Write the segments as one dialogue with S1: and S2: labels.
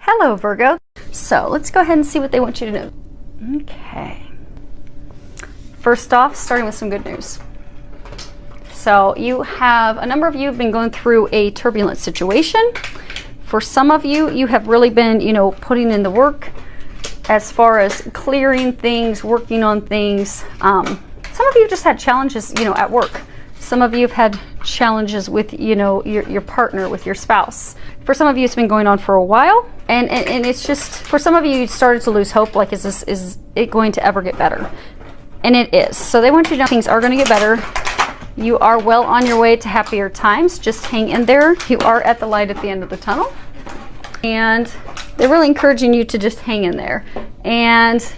S1: Hello, Virgo. So let's go ahead and see what they want you to know. Okay. First off, starting with some good news. So a number of you have been going through a turbulent situation. For some of you, you have really been, putting in the work as far as clearing things, working on things. Some of you just had challenges, at work. Some of you have had challenges with, your partner, with your spouse. For some of you, it's been going on for a while. And it's just, for some of you, you started to lose hope, like, is it going to ever get better? And it is. So they want you to know things are going to get better. You are well on your way to happier times. Just hang in there. You are at the light at the end of the tunnel. And they're really encouraging you to just hang in there. And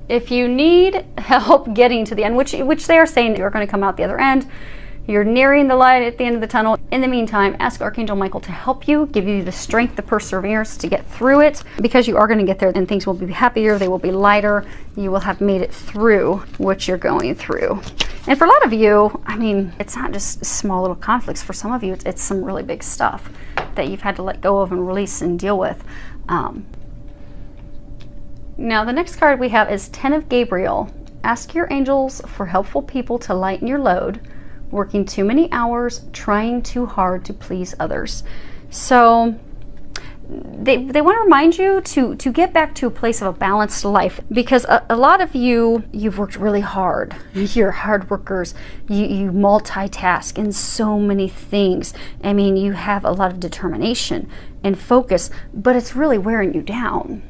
S1: if you need help getting to the end, which they are saying you're going to come out the other end, you're nearing the light at the end of the tunnel. In the meantime, ask Archangel Michael to help you, give you the strength, the perseverance to get through it, because you are going to get there and things will be happier, they will be lighter, you will have made it through what you're going through. And for a lot of you, it's not just small little conflicts. For some of you, it's some really big stuff that you've had to let go of and release and deal with. Now, the next card we have is 10 of Gabriel. Ask your angels for helpful people to lighten your load, working too many hours, trying too hard to please others. So they want to remind you to get back to a place of a balanced life, because a lot of you've worked really hard. You're hard workers. You multitask in so many things. You have a lot of determination and focus, but it's really wearing you down.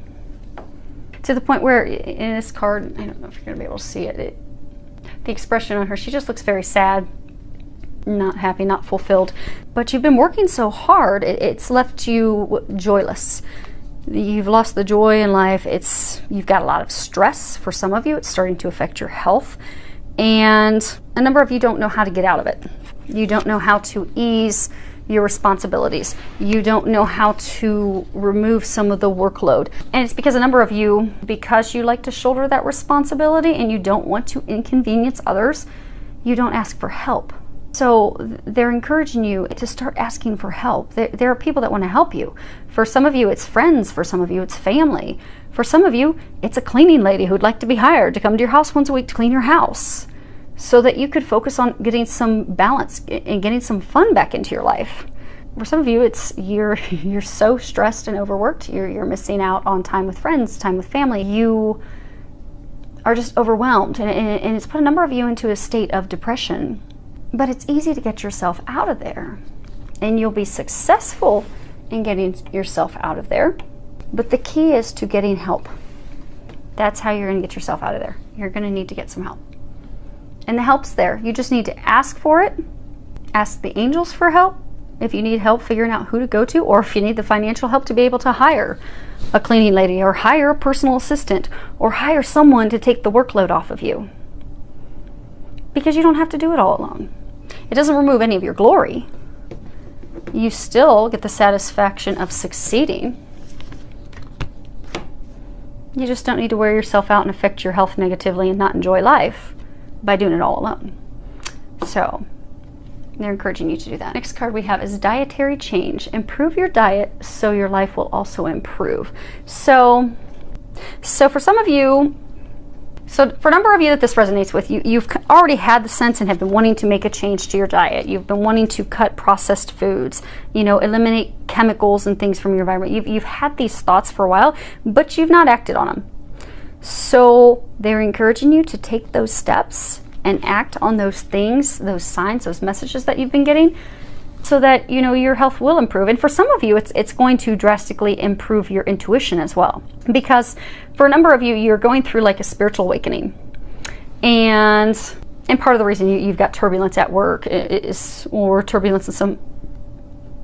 S1: To the point where in this card, I don't know if you're going to be able to see it, the expression on her, she just looks very sad, not happy, not fulfilled. But you've been working so hard, it's left you joyless. You've lost the joy in life. You've got a lot of stress. For some of you, it's starting to affect your health. And a number of you don't know how to get out of it. You don't know how to ease your responsibilities. You don't know how to remove some of the workload. And it's because a number of you, because you like to shoulder that responsibility and you don't want to inconvenience others, you don't ask for help. So they're encouraging you to start asking for help. There are people that want to help you. For some of you, it's friends. For some of you, it's family. For some of you, it's a cleaning lady who'd like to be hired to come to your house once a week to clean your house, so that you could focus on getting some balance and getting some fun back into your life. For some of you, it's you're so stressed and overworked, you're missing out on time with friends, time with family. You are just overwhelmed, and it's put a number of you into a state of depression. But it's easy to get yourself out of there, and you'll be successful in getting yourself out of there. But the key is to getting help. That's how you're going to get yourself out of there. You're going to need to get some help. And the help's there. You just need to ask for it. Ask the angels for help if you need help figuring out who to go to, or if you need the financial help to be able to hire a cleaning lady, or hire a personal assistant, or hire someone to take the workload off of you. Because you don't have to do it all alone. It doesn't remove any of your glory. You still get the satisfaction of succeeding. You just don't need to wear yourself out and affect your health negatively and not enjoy life by doing it all alone. So they're encouraging you to do that. Next card we have is dietary change. Improve your diet so your life will also improve. So for some of you, for a number of you that this resonates with, you've already had the sense and have been wanting to make a change to your diet. You've been wanting to cut processed foods, eliminate chemicals and things from your environment. You've had these thoughts for a while, but you've not acted on them. So they're encouraging you to take those steps and act on those things, those signs, those messages that you've been getting, so that your health will improve. And for some of you, it's going to drastically improve your intuition as well, because for a number of you, you're going through like a spiritual awakening, and part of the reason you've got turbulence at work or turbulence in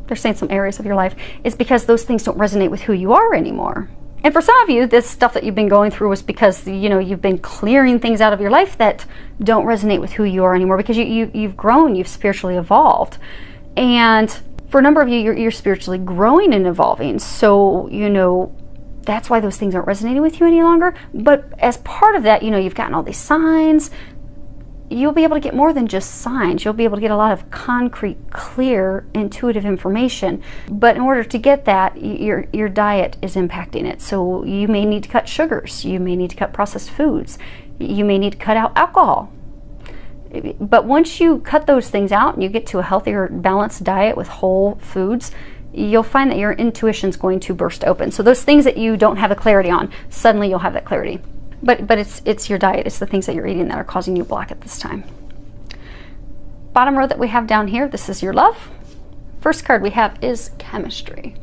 S1: they're saying some areas of your life, is because those things don't resonate with who you are anymore. And for some of you, this stuff that you've been going through was because you've been clearing things out of your life that don't resonate with who you are anymore, because you've grown, you've spiritually evolved. And for a number of you, you're spiritually growing and evolving. So, that's why those things aren't resonating with you any longer. But as part of that, you've gotten all these signs. you'll be able to get more than just signs. You'll be able to get a lot of concrete, clear, intuitive information. But in order to get that, your diet is impacting it. So you may need to cut sugars. You may need to cut processed foods. You may need to cut out alcohol. But once you cut those things out and you get to a healthier, balanced diet with whole foods, you'll find that your intuition is going to burst open. So those things that you don't have a clarity on, suddenly you'll have that clarity. But it's your diet, it's the things that you're eating that are causing you block at this time. Bottom row that we have down here, this is your love. First card we have is chemistry.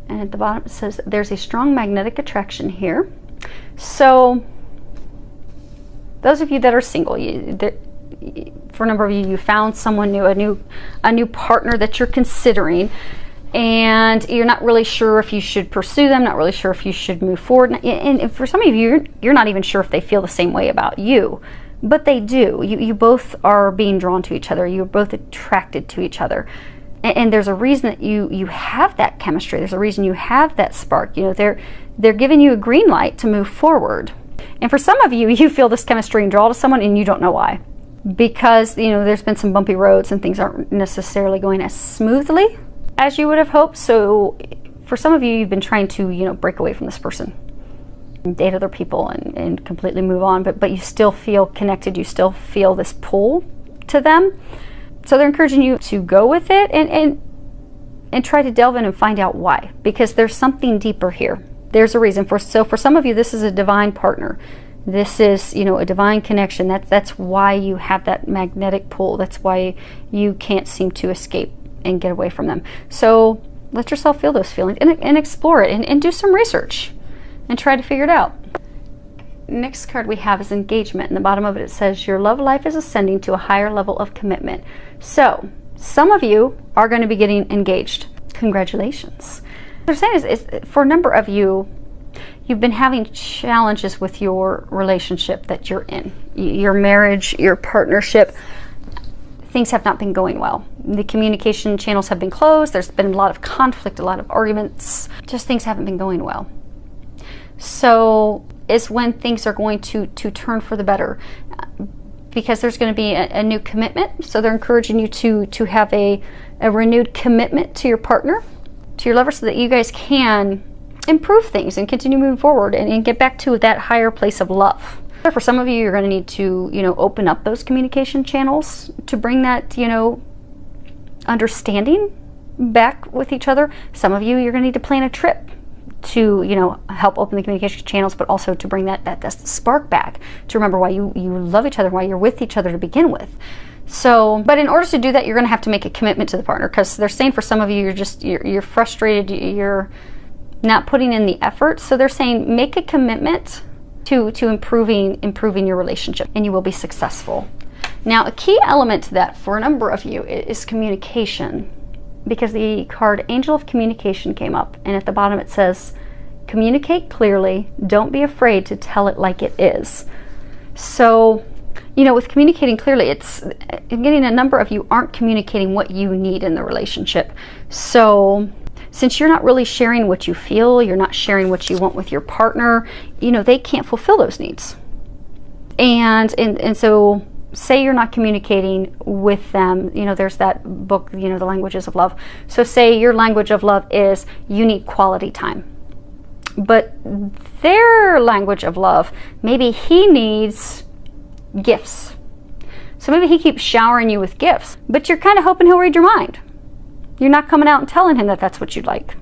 S1: And at the bottom it says there's a strong magnetic attraction here. So those of you that are single, for a number of you, you found someone new, a new partner that you're considering, and you're not really sure if you should pursue them, not really sure if you should move forward. And for some of you, you're not even sure if they feel the same way about you, but they do. You both are being drawn to each other. You're both attracted to each other. And there's a reason that you have that chemistry. There's a reason you have that spark. You know, they're giving you a green light to move forward. And for some of you, you feel this chemistry and draw to someone and you don't know why. Because, you know, there's been some bumpy roads and things aren't necessarily going as smoothly as you would have hoped. So for some of you, you've been trying to, you know, break away from this person, date other people and completely move on, but you still feel connected. You still feel this pull to them. So they're encouraging you to go with it and try to delve in and find out why, because there's something deeper here. There's a reason for. So for some of you, this is a divine partner. This is, you know, a divine connection. That's why you have that magnetic pull. That's why you can't seem to escape and get away from them. So let yourself feel those feelings and explore it and do some research and try to figure it out. Next card we have is engagement. In the bottom of it, it says your love life is ascending to a higher level of commitment. So some of you are going to be getting engaged. Congratulations. What they're saying is for a number of you, you've been having challenges with your relationship that you're in. Your marriage, your partnership, things have not been going well. The communication channels have been closed. There's been a lot of conflict, a lot of arguments. Just things haven't been going well. So it's when things are going to turn for the better, because there's going to be a new commitment. So they're encouraging you to have a renewed commitment to your partner, to your lover, so that you guys can improve things and continue moving forward and get back to that higher place of love. For some of you, you're going to need to, you know, open up those communication channels to bring that, you know, understanding back with each other. Some of you, you're going to need to plan a trip to, you know, help open the communication channels, but also to bring that spark back, to remember why you love each other, why you're with each other to begin with. So, but in order to do that, you're going to have to make a commitment to the partner, because they're saying for some of you, you're frustrated, you're not putting in the effort. So they're saying make a commitment to improving your relationship, and you will be successful. Now, a key element to that for a number of you is communication, because the card Angel of Communication came up, and at the bottom it says, communicate clearly, don't be afraid to tell it like it is. So, you know, with communicating clearly, I'm getting a number of you aren't communicating what you need in the relationship. So since you're not really sharing what you feel, you're not sharing what you want with your partner, you know, they can't fulfill those needs. And so say you're not communicating with them, you know, there's that book, you know, The Languages of Love. So say your language of love is you need quality time. But their language of love, maybe he needs gifts. So maybe he keeps showering you with gifts, but you're kind of hoping he'll read your mind. You're not coming out and telling him that that's what you'd like.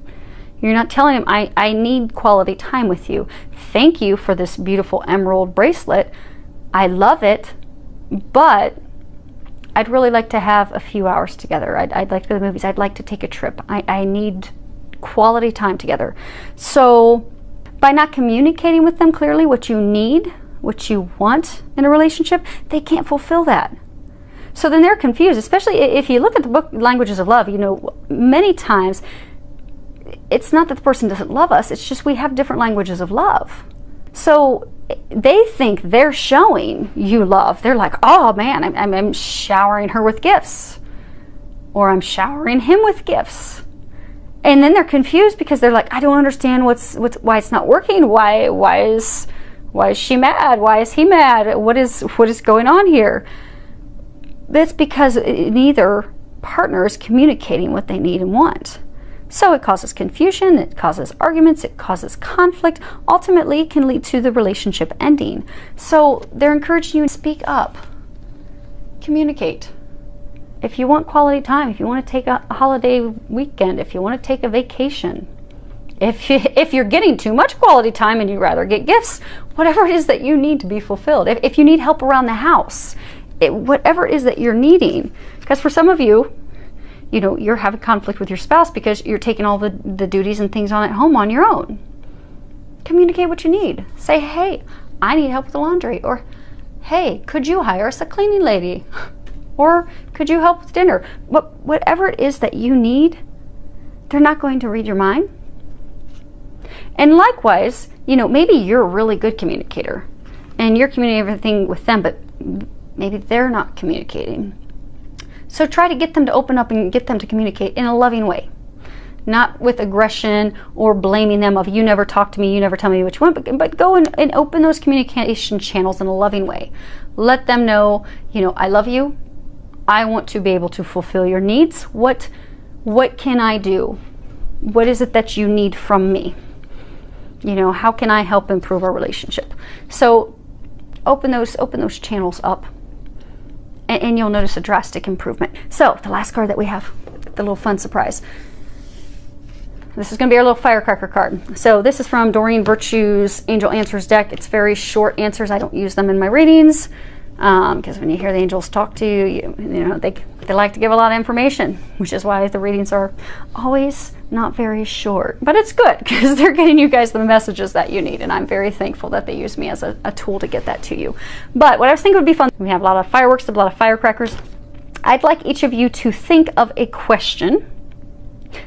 S1: You're not telling him, I need quality time with you. Thank you for this beautiful emerald bracelet. I love it, but I'd really like to have a few hours together. I'd like to go to the movies. I'd like to take a trip. I need quality time together. So by not communicating with them clearly what you need, what you want in a relationship, they can't fulfill that. So then they're confused, especially if you look at the book Languages of Love. You know, many times it's not that the person doesn't love us, it's just we have different languages of love. So they think they're showing you love. They're like, oh man, I'm showering her with gifts, or I'm showering him with gifts. And then they're confused because they're like, I don't understand why it's not working. Why Why is she mad? Why is he mad? What is going on here? That's because neither partner is communicating what they need and want. So it causes confusion, it causes arguments, it causes conflict. Ultimately, it can lead to the relationship ending. So they're encouraging you to speak up, communicate. If you want quality time, if you want to take a holiday weekend, if you want to take a vacation, if you're getting too much quality time and you'd rather get gifts, whatever it is that you need to be fulfilled. If you need help around the house, whatever it is that you're needing. Because for some of you, you know, you're having conflict with your spouse because you're taking all the duties and things on at home on your own. Communicate what you need. Say, hey, I need help with the laundry. Or, hey, could you hire us a cleaning lady? Or could you help with dinner? Whatever it is that you need, they're not going to read your mind. And likewise, you know, maybe you're a really good communicator and you're communicating everything with them, but maybe they're not communicating. So try to get them to open up and get them to communicate in a loving way. Not with aggression or blaming them of, you never talk to me, you never tell me what you want, but go and open those communication channels in a loving way. Let them know, you know, I love you. I want to be able to fulfill your needs. What can I do? What is it that you need from me? You know, how can I help improve our relationship? So open those channels up. And you'll notice a drastic improvement. So the last card that we have, the little fun surprise. This is going to be our little firecracker card. So this is from Doreen Virtue's Angel Answers deck. It's very short answers. I don't use them in my readings because when you hear the angels talk to you, you know, they like to give a lot of information, which is why the readings are always not very short. But it's good because they're getting you guys the messages that you need, and I'm very thankful that they use me as a tool to get that to you. But what I was thinking would be fun, we have a lot of fireworks, a lot of firecrackers. I'd like each of you to think of a question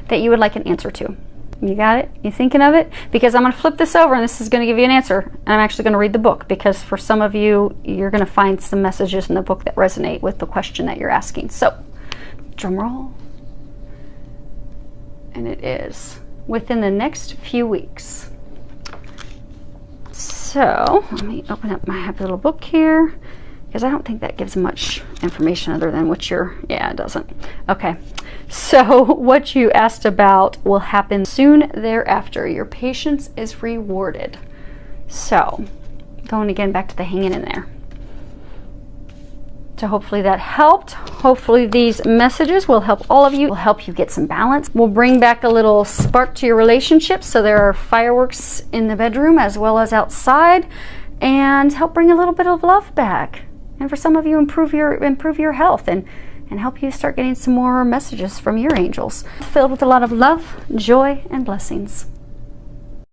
S1: that you would like an answer to. You got it? You thinking of it? Because I'm going to flip this over and this is going to give you an answer. And I'm actually going to read the book because for some of you, you're going to find some messages in the book that resonate with the question that you're asking. So, drum roll. And it is within the next few weeks. So, let me open up my happy little book here because I don't think that gives much information other than what you're, yeah, it doesn't. Okay. So what you asked about will happen soon thereafter. Your patience is rewarded. So going again back to the hanging in there. So hopefully that helped. Hopefully these messages will help all of you. Will help you get some balance. Will bring back a little spark to your relationship. So there are fireworks in the bedroom as well as outside, and help bring a little bit of love back. And for some of you, improve your health and help you start getting some more messages from your angels, filled with a lot of love, joy, and blessings.